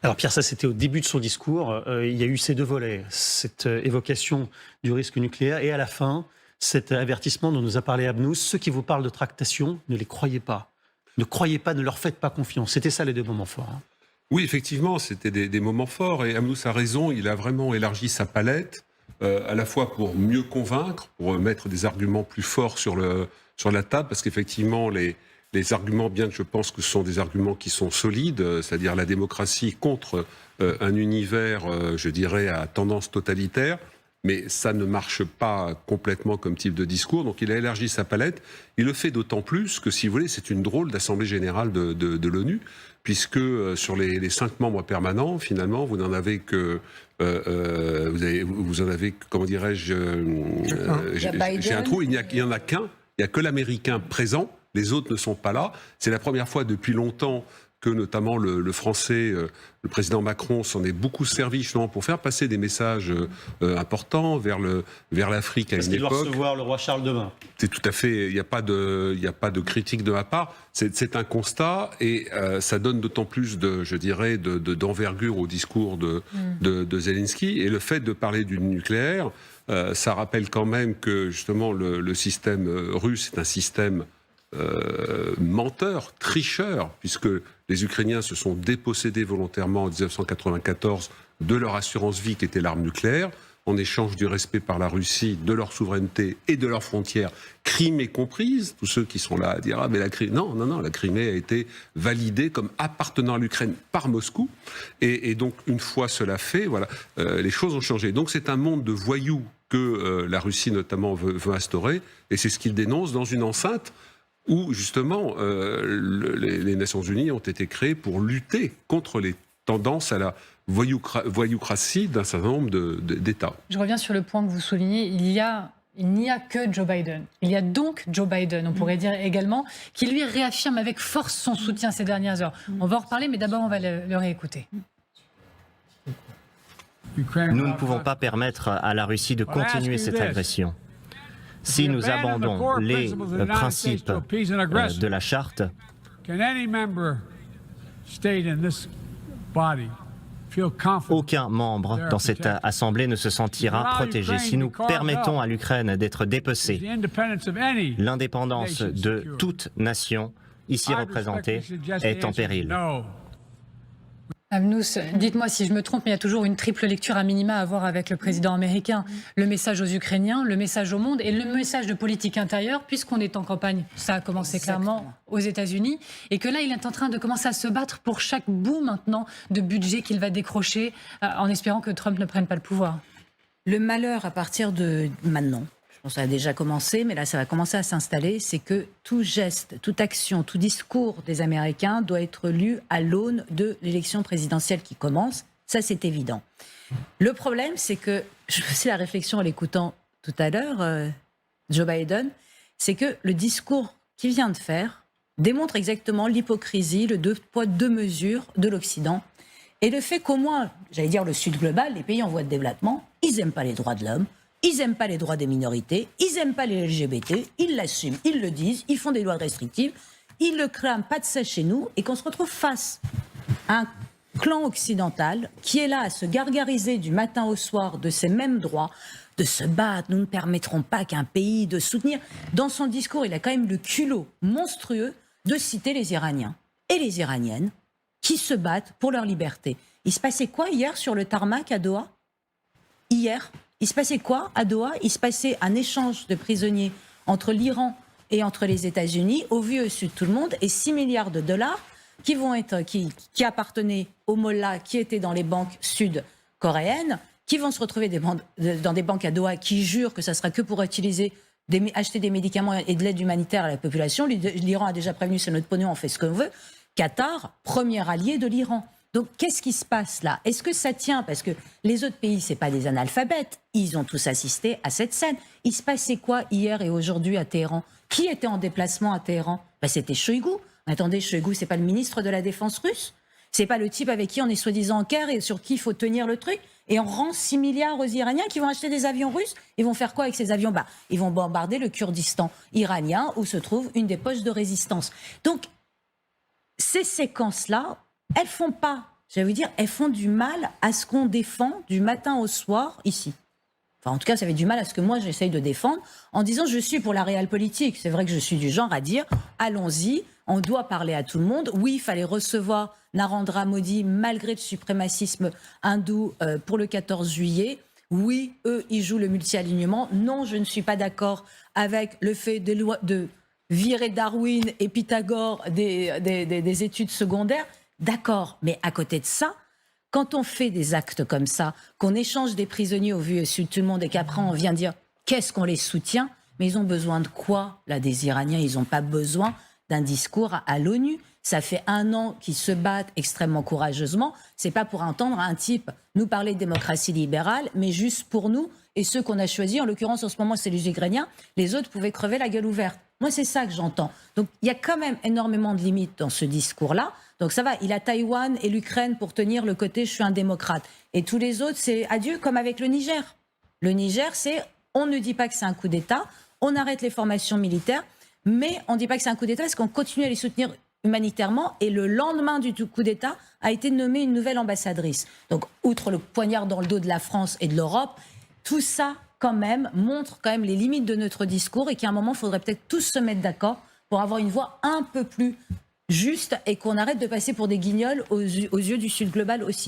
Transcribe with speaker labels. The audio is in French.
Speaker 1: Alors Pierre, ça c'était au début de son discours. Il y a eu ces deux volets, cette évocation du risque nucléaire et à la fin, cet avertissement dont nous a parlé Abnous. Ceux qui vous parlent de tractation, ne les croyez pas. Ne croyez pas, ne leur faites pas confiance. C'était ça les deux moments forts. Hein.
Speaker 2: Oui, effectivement, c'était des moments forts et Abnous a raison, il a vraiment élargi sa palette, à la fois pour mieux convaincre, pour mettre des arguments plus forts sur la table, parce qu'effectivement, les arguments, bien que je pense que ce sont des arguments qui sont solides, c'est-à-dire la démocratie contre un univers, je dirais, à tendance totalitaire, mais ça ne marche pas complètement comme type de discours. Donc il a élargi sa palette. Il le fait d'autant plus que, si vous voulez, c'est une drôle d'assemblée générale de l'ONU, puisque sur les 5 membres permanents, finalement, vous n'en avez que... vous en avez, comment dirais-je... j'ai un trou, il n'y en a qu'un. Il n'y a que l'Américain présent. Les autres ne sont pas là. C'est la première fois depuis longtemps que notamment le Français, le président Macron, s'en est beaucoup servi justement pour faire passer des messages importants vers l'Afrique à une époque.
Speaker 1: Parce qu'il doit recevoir le roi Charles demain.
Speaker 2: C'est tout à fait. Il n'y a pas de critique de ma part. C'est un constat et ça donne d'autant plus d'envergure au discours de Zelensky. Et le fait de parler du nucléaire, ça rappelle quand même que justement le système russe est un système menteur, tricheur, puisque les Ukrainiens se sont dépossédés volontairement en 1994 de leur assurance vie qui était l'arme nucléaire, en échange du respect par la Russie de leur souveraineté et de leurs frontières, Crimée comprise. Tous ceux qui sont là à dire « Ah, mais la Crimée... » Non, la Crimée a été validée comme appartenant à l'Ukraine par Moscou. Et donc, une fois cela fait, voilà, les choses ont changé. Donc, c'est un monde de voyous que la Russie, notamment, veut instaurer. Et c'est ce qu'il dénonce dans une enceinte où, justement, les Nations Unies ont été créées pour lutter contre les tendances à la voyoucratie d'un certain nombre d'États.
Speaker 3: Je reviens sur le point que vous soulignez. Il n'y a que Joe Biden. Il y a donc Joe Biden, on pourrait dire également, qui lui réaffirme avec force son soutien ces dernières heures. On va en reparler, mais d'abord on va le réécouter.
Speaker 4: Nous ne pouvons pas permettre à la Russie de continuer cette agression. Si nous abandonnons les principes de la charte, aucun membre dans cette assemblée ne se sentira protégé. Si nous permettons à l'Ukraine d'être dépecée, l'indépendance de toute nation ici représentée est en péril.
Speaker 3: Abnous, dites-moi si je me trompe, mais il y a toujours une triple lecture à minima à avoir avec le président américain. Le message aux Ukrainiens, le message au monde et le message de politique intérieure, puisqu'on est en campagne. Ça a commencé clairement aux États-Unis. Et que là, il est en train de commencer à se battre pour chaque bout maintenant de budget qu'il va décrocher, en espérant que Trump ne prenne pas le pouvoir.
Speaker 5: Le malheur à partir de maintenant, je pense que ça a déjà commencé, mais là ça va commencer à s'installer, c'est que tout geste, toute action, tout discours des Américains doit être lu à l'aune de l'élection présidentielle qui commence. Ça, c'est évident. Le problème, c'est que, je faisais la réflexion en l'écoutant tout à l'heure, Joe Biden, c'est que le discours qu'il vient de faire démontre exactement l'hypocrisie, le deux poids, deux mesures de l'Occident. Et le fait qu'au moins, j'allais dire le Sud global, les pays en voie de développement, ils n'aiment pas les droits de l'homme. Ils n'aiment pas les droits des minorités, ils n'aiment pas les LGBT, ils l'assument, ils le disent, ils font des lois restrictives, ils le clament, pas de ça chez nous, et qu'on se retrouve face à un clan occidental qui est là à se gargariser du matin au soir de ses mêmes droits, de se battre, nous ne permettrons pas qu'un pays de soutenir. Dans son discours, il a quand même le culot monstrueux de citer les Iraniens et les Iraniennes qui se battent pour leur liberté. Il se passait quoi hier sur le tarmac à Doha ? Hier, il se passait quoi à Doha ? Il se passait un échange de prisonniers entre l'Iran et entre les États-Unis, au vu et au su de tout le monde, et 6 milliards de dollars qui appartenaient aux mollahs qui étaient dans les banques sud-coréennes, qui vont se retrouver dans des banques à Doha qui jurent que ça sera que pour acheter des médicaments et de l'aide humanitaire à la population. L'Iran a déjà prévenu, c'est notre pognon, on fait ce qu'on veut. Qatar, premier allié de l'Iran. Donc, qu'est-ce qui se passe là ? Est-ce que ça tient ? Parce que les autres pays, ce n'est pas des analphabètes. Ils ont tous assisté à cette scène. Il se passait quoi hier et aujourd'hui à Téhéran ? Qui était en déplacement à Téhéran ? C'était Shoigu. Attendez, Shoigu, c'est pas le ministre de la Défense russe ? C'est pas le type avec qui on est soi-disant en guerre et sur qui il faut tenir le truc ? Et on rend 6 milliards aux Iraniens qui vont acheter des avions russes. Ils vont faire quoi avec ces avions ? Ils vont bombarder le Kurdistan iranien où se trouve une des poches de résistance. Donc, ces séquences-là, elles font pas je vais vous dire, elles font du mal à ce qu'on défend du matin au soir ici. Enfin, en tout cas, ça fait du mal à ce que moi, j'essaye de défendre en disant je suis pour la réelle politique. C'est vrai que je suis du genre à dire allons-y, on doit parler à tout le monde. Oui, il fallait recevoir Narendra Modi malgré le suprémacisme hindou pour le 14 juillet. Oui, eux, ils jouent le multi-alignement. Non, je ne suis pas d'accord avec le fait de virer Darwin et Pythagore des études secondaires. D'accord, mais à côté de ça, quand on fait des actes comme ça, qu'on échange des prisonniers au vu et su de tout le monde et qu'après on vient dire qu'est-ce qu'on les soutient, mais ils ont besoin de quoi, là, des Iraniens? Ils n'ont pas besoin d'un discours à l'ONU. Ça fait 1 an qu'ils se battent extrêmement courageusement. C'est pas pour entendre un type nous parler de démocratie libérale, mais juste pour nous et ceux qu'on a choisis. En l'occurrence, en ce moment, c'est les Ukrainiens. Les autres pouvaient crever la gueule ouverte. Moi, c'est ça que j'entends. Donc, il y a quand même énormément de limites dans ce discours-là. Donc, ça va. Il a Taïwan et l'Ukraine pour tenir le côté « je suis un démocrate ». Et tous les autres, c'est adieu, comme avec le Niger. Le Niger, c'est on ne dit pas que c'est un coup d'État, on arrête les formations militaires, mais on ne dit pas que c'est un coup d'État parce qu'on continue à les soutenir humanitairement. Et le lendemain du coup d'État a été nommée une nouvelle ambassadrice. Donc, outre le poignard dans le dos de la France et de l'Europe, tout ça, quand même, montre quand même les limites de notre discours et qu'à un moment, il faudrait peut-être tous se mettre d'accord pour avoir une voix un peu plus juste et qu'on arrête de passer pour des guignols aux yeux du Sud global aussi.